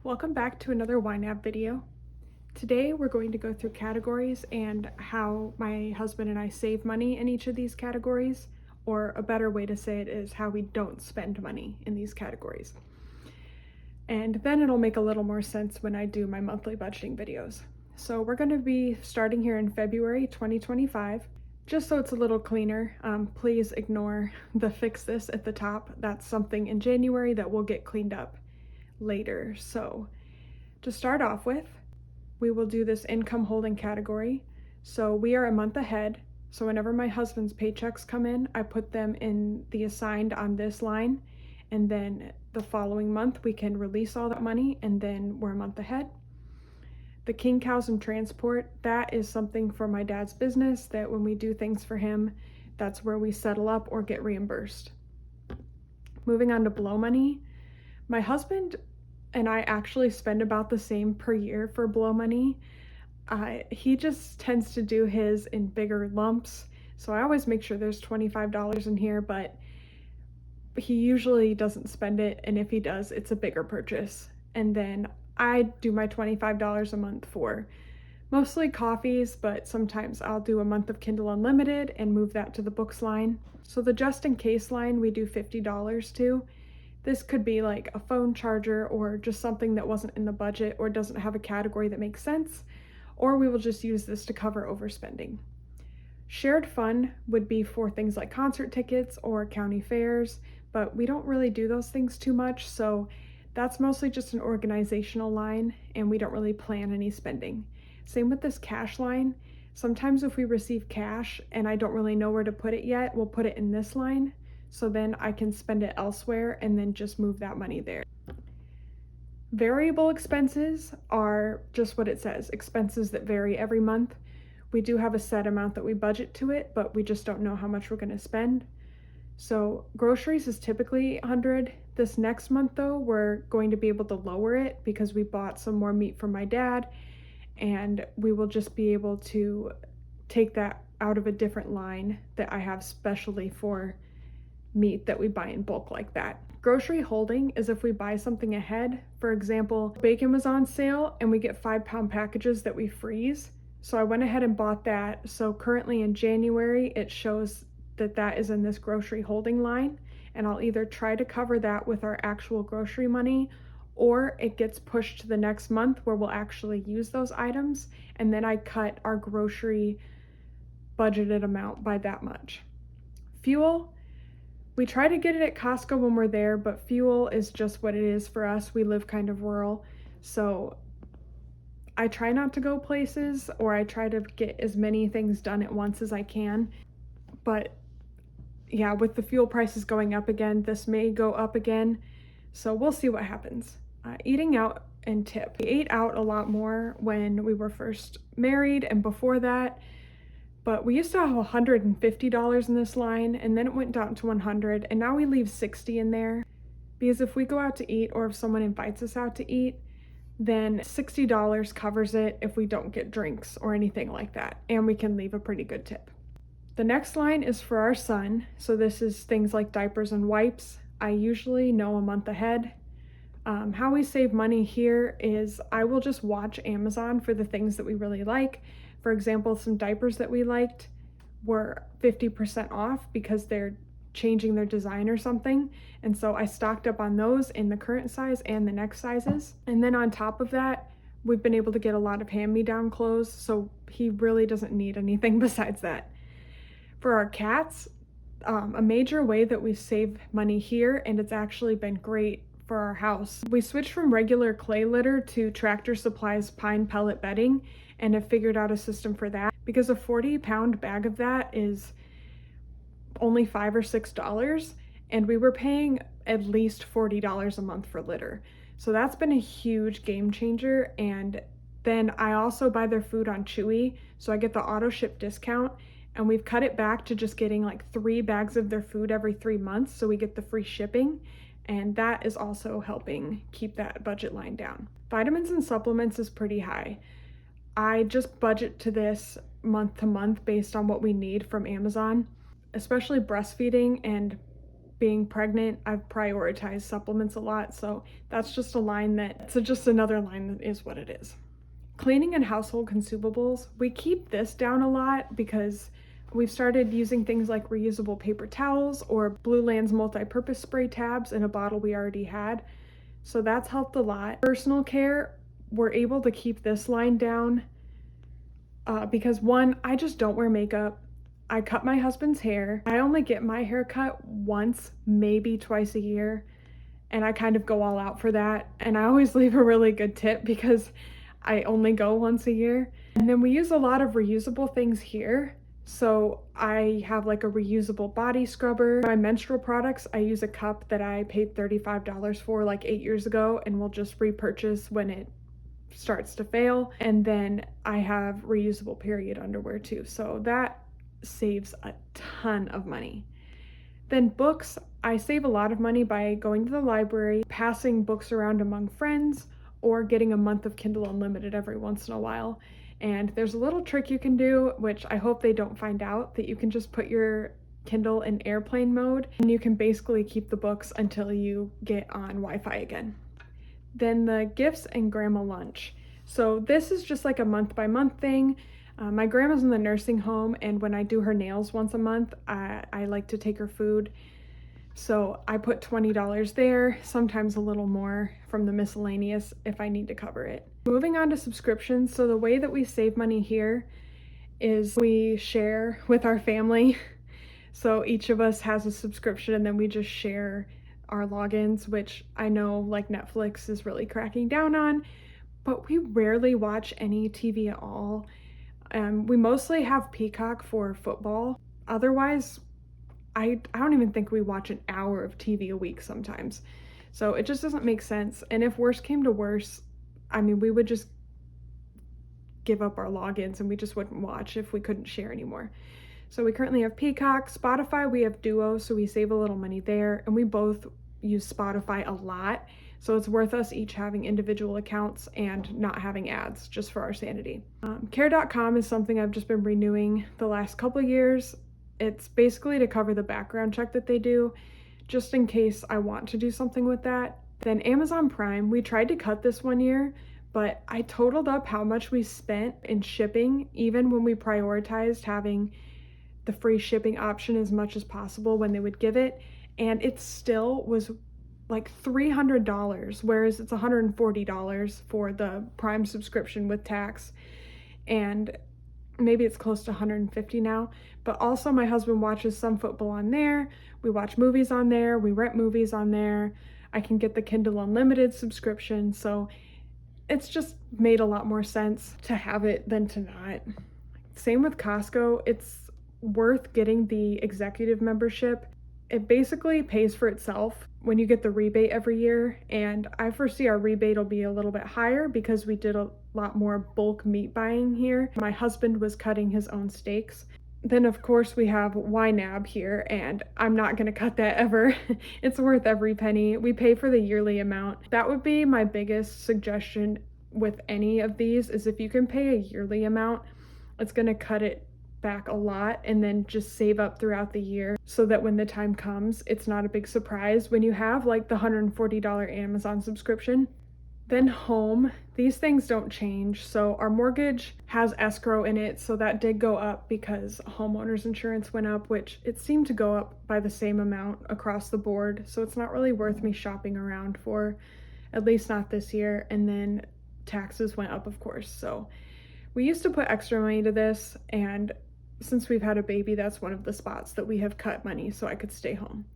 Welcome back to another YNAB video. Today we're going to go through categories and how my husband and I save money in each of these categories, or a better way to say it is how we don't spend money in these categories. And then it'll make a little more sense when I do my monthly budgeting videos. So we're going to be starting here in February 2025. Just so it's a little cleaner, please ignore the fix this at the top. That's something in January that will get cleaned up later. So to start off with, we will do this income holding category. So we are a month ahead. So whenever my husband's paychecks come in, I put them in the assigned on this line. And then the following month we can release all that money, and then we're a month ahead. The King Cows and Transport, that is something for my dad's business that when we do things for him, that's where we settle up or get reimbursed. Moving on to blow money, my husband and I actually spend about the same per year for blow money. He just tends to do his in bigger lumps, so I always make sure there's $25 in here, but he usually doesn't spend it, and if he does, it's a bigger purchase. And then I do my $25 a month for mostly coffees, but sometimes I'll do a month of Kindle Unlimited and move that to the books line. So the just in case line we do $50 to. This could be like a phone charger or just something that wasn't in the budget or doesn't have a category that makes sense, or we will just use this to cover overspending. Shared fund would be for things like concert tickets or county fairs, but we don't really do those things too much, so that's mostly just an organizational line, and we don't really plan any spending. Same with this cash line. Sometimes if we receive cash and I don't really know where to put it yet, we'll put it in this line, so then I can spend it elsewhere and then just move that money there. Variable expenses are just what it says, expenses that vary every month. We do have a set amount that we budget to it, but we just don't know how much we're going to spend. So groceries is typically $100. This next month though, we're going to be able to lower it because we bought some more meat for my dad, and we will just be able to take that out of a different line that I have specially for meat that we buy in bulk like that. Grocery holding is if we buy something ahead. For example, bacon was on sale and we get 5-pound packages that we freeze. So I went ahead and bought that. So currently in January, it shows that that is in this grocery holding line, and I'll either try to cover that with our actual grocery money, or it gets pushed to the next month where we'll actually use those items, and then I cut our grocery budgeted amount by that much. Fuel, we try to get it at Costco when we're there, but fuel is just what it is for us. We live kind of rural, so I try not to go places, or I try to get as many things done at once as I can. But yeah, with the fuel prices going up again, this may go up again, so we'll see what happens. Eating out and tip. We ate out a lot more when we were first married and before that, but we used to have $150 in this line, and then it went down to $100, and now we leave $60 in there, because if we go out to eat or if someone invites us out to eat, then $60 covers it if we don't get drinks or anything like that, and we can leave a pretty good tip. The next line is for our son, so this is things like diapers and wipes. I usually know a month ahead. How we save money here is I will just watch Amazon for the things that we really like. For example, some diapers that we liked were 50% off because they're changing their design or something, and so I stocked up on those in the current size and the next sizes. And then on top of that, we've been able to get a lot of hand-me-down clothes, so he really doesn't need anything besides that. For our cats, a major way that we save money here, and it's actually been great for our house, we switched from regular clay litter to Tractor Supply's pine pellet bedding, and have figured out a system for that, because a 40-pound bag of that is only $5 or $6, and we were paying at least $40 a month for litter. So that's been a huge game changer. And then I also buy their food on Chewy, so I get the auto ship discount, and we've cut it back to just getting like 3 bags of their food every 3 months, so we get the free shipping, and that is also helping keep that budget line down. Vitamins and supplements is pretty high. I just budget to this month to month based on what we need from Amazon, especially breastfeeding and being pregnant, I've prioritized supplements a lot, so that's just a line that's just another line that is what it is. Cleaning and household consumables, we keep this down a lot because we've started using things like reusable paper towels or Blue Land's multi-purpose spray tabs in a bottle we already had. So that's helped a lot. Personal care, we're able to keep this line down because one, I just don't wear makeup. I cut my husband's hair. I only get my hair cut once, maybe twice a year, and I kind of go all out for that. And I always leave a really good tip because I only go once a year. And then we use a lot of reusable things here. So I have like a reusable body scrubber. My menstrual products, I use a cup that I paid $35 for like 8 years ago and will just repurchase when it starts to fail. And then I have reusable period underwear too. So that saves a ton of money. Then books, I save a lot of money by going to the library, passing books around among friends, or getting a month of Kindle Unlimited every once in a while. And there's a little trick you can do, which I hope they don't find out, that you can just put your Kindle in airplane mode and you can basically keep the books until you get on Wi-Fi again. Then the gifts and grandma lunch. So this is just like a month by month thing. My grandma's in the nursing home, and when I do her nails once a month, I like to take her food. So I put $20 there, sometimes a little more from the miscellaneous if I need to cover it. Moving on to subscriptions. So the way that we save money here is we share with our family. So each of us has a subscription and then we just share our logins, which I know like Netflix is really cracking down on, but we rarely watch any TV at all. We mostly have Peacock for football. Otherwise, I don't even think we watch an hour of TV a week sometimes. So it just doesn't make sense. And if worse came to worse, I mean, we would just give up our logins and we just wouldn't watch if we couldn't share anymore. So we currently have Peacock. Spotify, we have Duo, so we save a little money there. And we both use Spotify a lot. So it's worth us each having individual accounts and not having ads, just for our sanity. Care.com is something I've just been renewing the last couple of years. It's basically to cover the background check that they do, just in case I want to do something with that. Then Amazon Prime, we tried to cut this one year, but I totaled up how much we spent in shipping, even when we prioritized having the free shipping option as much as possible when they would give it, and it still was like $300, whereas it's $140 for the Prime subscription with tax, and maybe it's close to $150 now. But also my husband watches some football on there, we watch movies on there, we rent movies on there, I can get the Kindle Unlimited subscription, so it's just made a lot more sense to have it than to not. Same with Costco, it's worth getting the executive membership. It basically pays for itself when you get the rebate every year, and I foresee our rebate will be a little bit higher because we did a lot more bulk meat buying here. My husband was cutting his own steaks. Then of course we have YNAB here, and I'm not going to cut that ever. It's worth every penny. We pay for the yearly amount. That would be my biggest suggestion with any of these, is if you can pay a yearly amount, it's going to cut it back a lot, and then just save up throughout the year so that when the time comes, it's not a big surprise when you have like the $140 Amazon subscription. Then home, these things don't change. So our mortgage has escrow in it, so that did go up because homeowners insurance went up, which it seemed to go up by the same amount across the board. So it's not really worth me shopping around for, at least not this year. And then taxes went up, of course. So we used to put extra money to this, and since we've had a baby, that's one of the spots that we have cut money so I could stay home.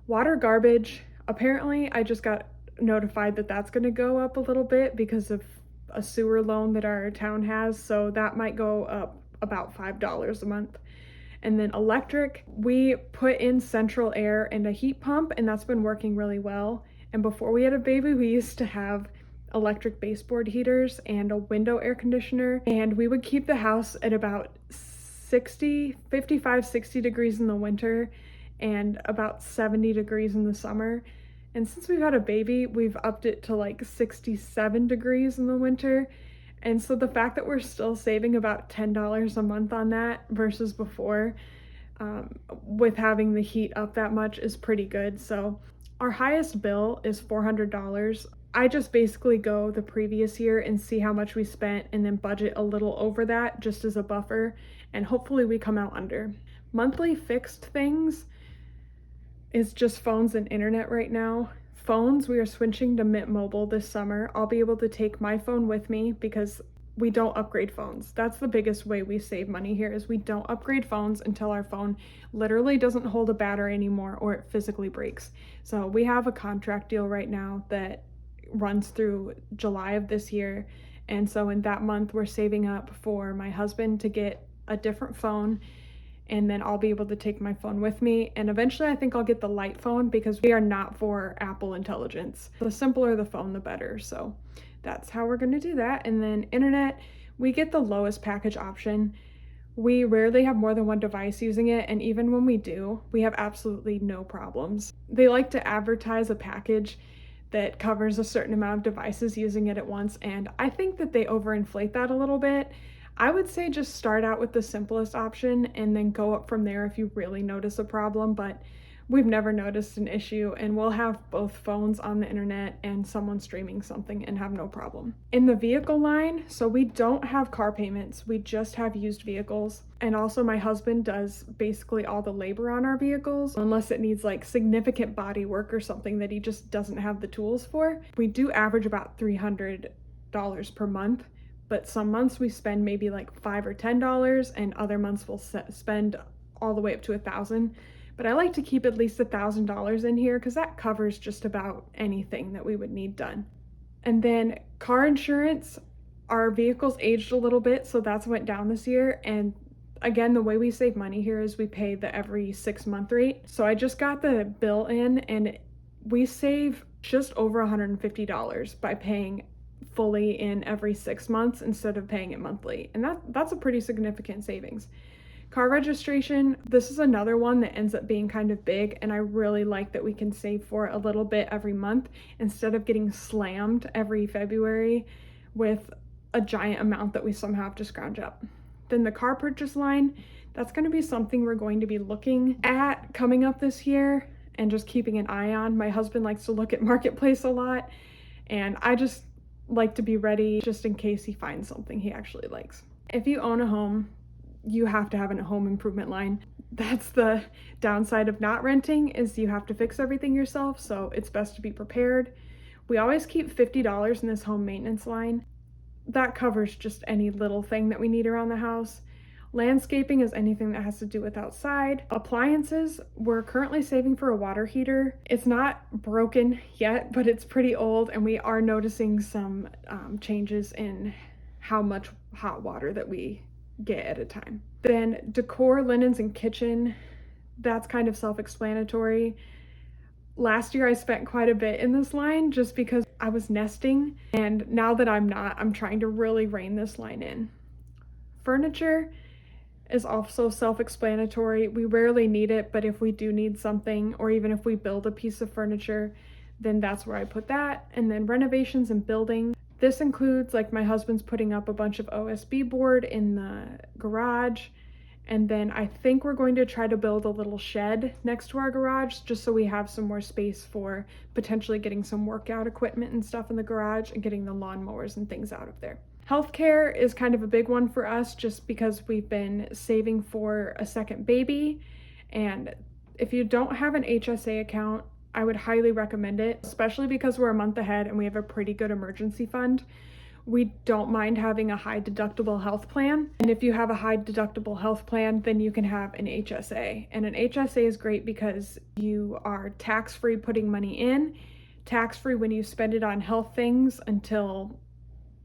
Water, garbage, apparently I just got notified that that's going to go up a little bit because of a sewer loan that our town has, so that might go up about $5 a month. And then electric, we put in central air and a heat pump, and that's been working really well. And before we had a baby, we used to have electric baseboard heaters and a window air conditioner, and we would keep the house at about 55, 60 degrees in the winter and about 70 degrees in the summer. And since we've had a baby, we've upped it to like 67 degrees in the winter. And so the fact that we're still saving about $10 a month on that versus before, with having the heat up that much is pretty good. So our highest bill is $400. I just basically go the previous year and see how much we spent and then budget a little over that just as a buffer, and hopefully we come out under. Monthly fixed things is just phones and internet right now. Phones, we are switching to Mint Mobile this summer. I'll be able to take my phone with me because we don't upgrade phones. That's the biggest way we save money here, is we don't upgrade phones until our phone literally doesn't hold a battery anymore or it physically breaks. So we have a contract deal right now that runs through July of this year. And so in that month, we're saving up for my husband to get a different phone, and then I'll be able to take my phone with me. And eventually I think I'll get the light phone because we are not for Apple Intelligence. The simpler the phone, the better. So that's how we're gonna do that. And then internet, we get the lowest package option. We rarely have more than one device using it, and even when we do, we have absolutely no problems. They like to advertise a package that covers a certain amount of devices using it at once, and I think that they overinflate that a little bit. I would say just start out with the simplest option and then go up from there if you really notice a problem, but we've never noticed an issue, and we'll have both phones on the internet and someone streaming something and have no problem. In the vehicle line, so we don't have car payments, we just have used vehicles. And also my husband does basically all the labor on our vehicles, unless it needs like significant body work or something that he just doesn't have the tools for. We do average about $300 per month, but some months we spend maybe like $5 or $10, and other months we'll spend all the way up to $1,000. But I like to keep at least $1,000 in here because that covers just about anything that we would need done. And then car insurance, our vehicles aged a little bit, so that's went down this year. And again, the way we save money here is we pay the every 6-month rate. So I just got the bill in, and we save just over $150 by paying fully in every 6 months instead of paying it monthly. And that's a pretty significant savings. Car registration, this is another one that ends up being kind of big, and I really like that we can save for it a little bit every month instead of getting slammed every February with a giant amount that we somehow have to scrounge up. Then the car purchase line, that's going to be something we're going to be looking at coming up this year and just keeping an eye on. My husband likes to look at Marketplace a lot, and I just like to be ready just in case he finds something he actually likes. If you own a home, you have to have a home improvement line. That's the downside of not renting, is you have to fix everything yourself, so it's best to be prepared. We always keep $50 in this home maintenance line. That covers just any little thing that we need around the house. Landscaping is anything that has to do with outside. Appliances, we're currently saving for a water heater. It's not broken yet, but it's pretty old, and we are noticing some changes in how much hot water that we get at a time. Then decor, linens, and kitchen, that's kind of self-explanatory. Last year I spent quite a bit in this line just because I was nesting, and now that I'm not, I'm trying to really rein this line in. Furniture is also self-explanatory. We rarely need it, but if we do need something, or even if we build a piece of furniture, then that's where I put that. And then renovations and building. This includes, like, my husband's putting up a bunch of OSB board in the garage. And then I think we're going to try to build a little shed next to our garage just so we have some more space for potentially getting some workout equipment and stuff in the garage and getting the lawnmowers and things out of there. Healthcare is kind of a big one for us just because we've been saving for a second baby. And if you don't have an HSA account, I would highly recommend it, especially because we're a month ahead and we have a pretty good emergency fund. We don't mind having a high deductible health plan. And if you have a high deductible health plan, then you can have an HSA. And an HSA is great because you are tax-free putting money in, tax-free when you spend it on health things until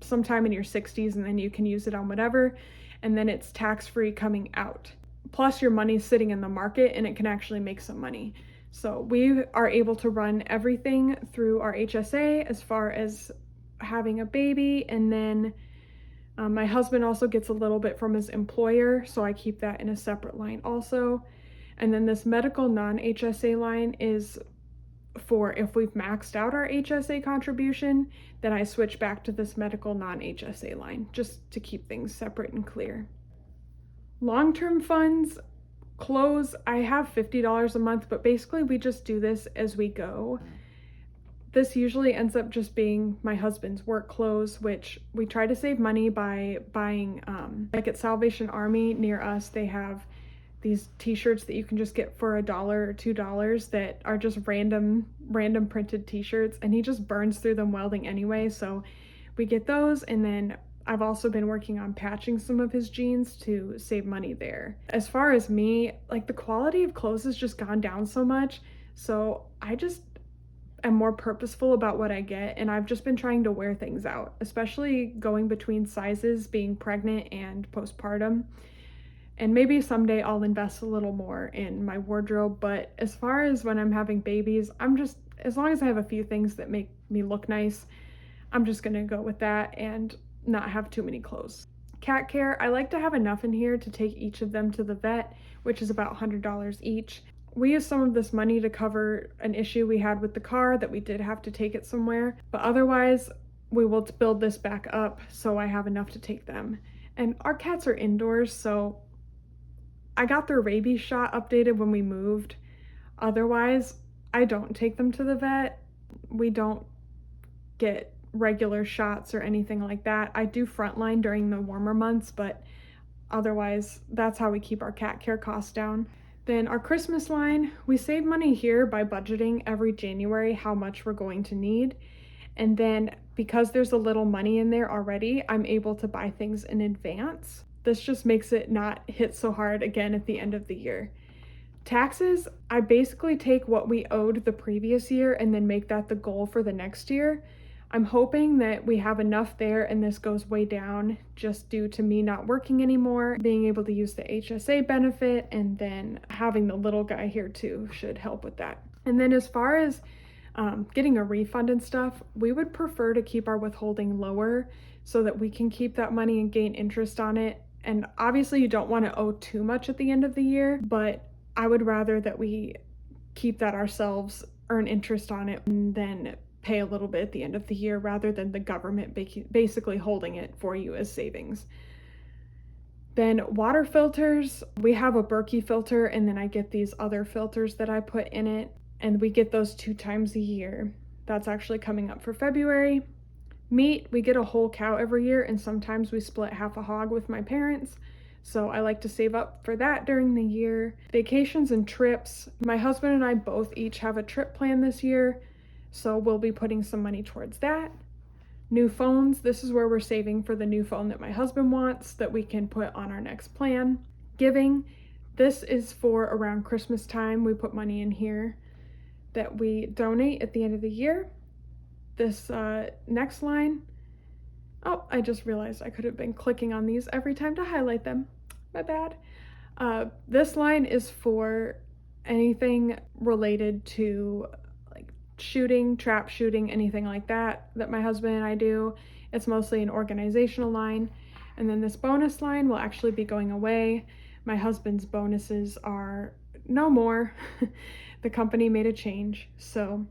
sometime in your 60s, and then you can use it on whatever. And then it's tax-free coming out. Plus your money's sitting in the market and it can actually make some money. So we are able to run everything through our HSA as far as having a baby, and then my husband also gets a little bit from his employer, so I keep that in a separate line also. And then this medical non-HSA line is for if we've maxed out our HSA contribution, then I switch back to this medical non-HSA line just to keep things separate and clear. Long-term funds, Clothes, I have $50 a month, but basically we just do this as we go. This usually ends up just being my husband's work clothes, which we try to save money by buying, like at Salvation Army near us, they have these t-shirts that you can just get for $1 or $2 that are just random printed t-shirts, and he just burns through them welding anyway, so we get those. And then I've also been working on patching some of his jeans to save money there. As far as me, like the quality of clothes has just gone down so much, so I just am more purposeful about what I get, and I've just been trying to wear things out, especially going between sizes, being pregnant and postpartum. And maybe someday I'll invest a little more in my wardrobe, but as far as when I'm having babies, as long as I have a few things that make me look nice, I'm just gonna go with that and not have too many clothes. Cat care, I like to have enough in here to take each of them to the vet, which is about $100 each. We used some of this money to cover an issue we had with the car that we did have to take it somewhere, but otherwise we will build this back up so I have enough to take them. And our cats are indoors, so I got their rabies shot updated when we moved. Otherwise, I don't take them to the vet. We don't get regular shots or anything like that. I do frontline during the warmer months, but otherwise, that's how we keep our cat care costs down. Then our Christmas line, we save money here by budgeting every January how much we're going to need. And then because there's a little money in there already, I'm able to buy things in advance. This just makes it not hit so hard again at the end of the year. Taxes, I basically take what we owed the previous year and then make that the goal for the next year. I'm hoping that we have enough there and this goes way down just due to me not working anymore, being able to use the HSA benefit, and then having the little guy here too should help with that. And then as far as getting a refund and stuff, we would prefer to keep our withholding lower so that we can keep that money and gain interest on it. And obviously you don't want to owe too much at the end of the year, but I would rather that we keep that ourselves, earn interest on it, and then pay a little bit at the end of the year rather than the government basically holding it for you as savings. Then water filters, we have a Berkey filter and then I get these other filters that I put in it, and we get those 2 times a year. That's actually coming up for February. Meat, we get a whole cow every year, and sometimes we split half a hog with my parents. So I like to save up for that during the year. Vacations and trips, my husband and I both each have a trip planned this year, so we'll be putting some money towards that. New phones, this is where we're saving for the new phone that my husband wants that we can put on our next plan. Giving, this is for around Christmas time. We put money in here that we donate at the end of the year. This next line, oh, I just realized I could have been clicking on these every time to highlight them. My bad. This line is for anything related to like shooting, trap shooting, anything like that my husband and I do. It's mostly an organizational line. And then this bonus line will actually be going away. My husband's bonuses are no more. The company made a change, so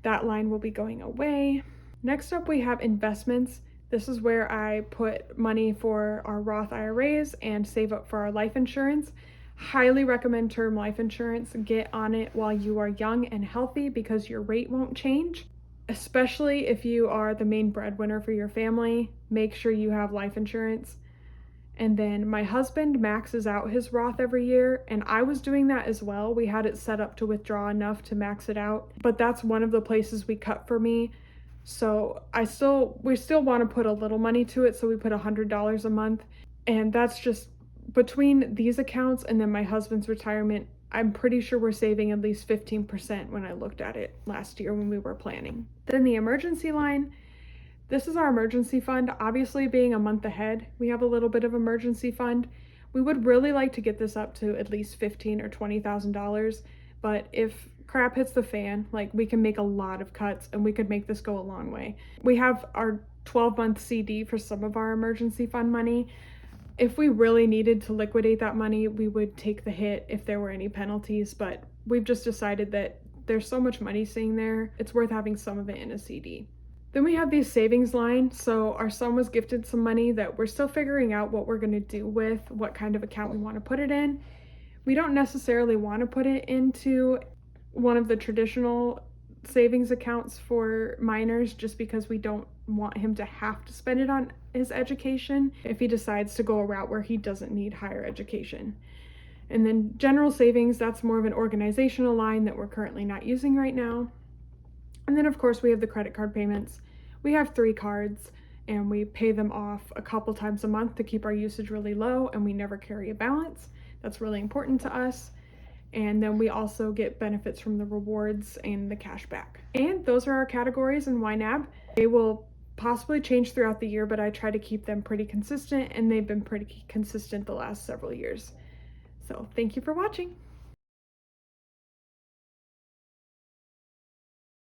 that line will be going away. Next up, we have investments. This is where I put money for our Roth IRAs and save up for our life insurance. Highly recommend term life insurance. Get on it while you are young and healthy because your rate won't change. Especially if you are the main breadwinner for your family, make sure you have life insurance. And then my husband maxes out his Roth every year, and I was doing that as well. We had it set up to withdraw enough to max it out, but that's one of the places we cut for me. So we still want to put a little money to it, so we put $100 a month, and that's just between these accounts and then my husband's retirement. I'm pretty sure we're saving at least 15% when I looked at it last year when we were planning. Then the emergency line. This is our emergency fund. Obviously, being a month ahead, we have a little bit of emergency fund. We would really like to get this up to at least $15,000 or $20,000, but if crap hits the fan, like we can make a lot of cuts and we could make this go a long way. We have our 12-month CD for some of our emergency fund money. If we really needed to liquidate that money, we would take the hit if there were any penalties, but we've just decided that there's so much money sitting there, it's worth having some of it in a CD. Then we have these savings line. So our son was gifted some money that we're still figuring out what we're going to do with, what kind of account we want to put it in. We don't necessarily want to put it into one of the traditional savings accounts for minors just because we don't want him to have to spend it on his education if he decides to go a route where he doesn't need higher education. And then general savings, that's more of an organizational line that we're currently not using right now. And then of course we have the credit card payments. We have 3 cards and we pay them off a couple times a month to keep our usage really low, and we never carry a balance. That's really important to us. And then we also get benefits from the rewards and the cash back. And those are our categories in YNAB. They will possibly change throughout the year, but I try to keep them pretty consistent, and they've been pretty consistent the last several years. So thank you for watching.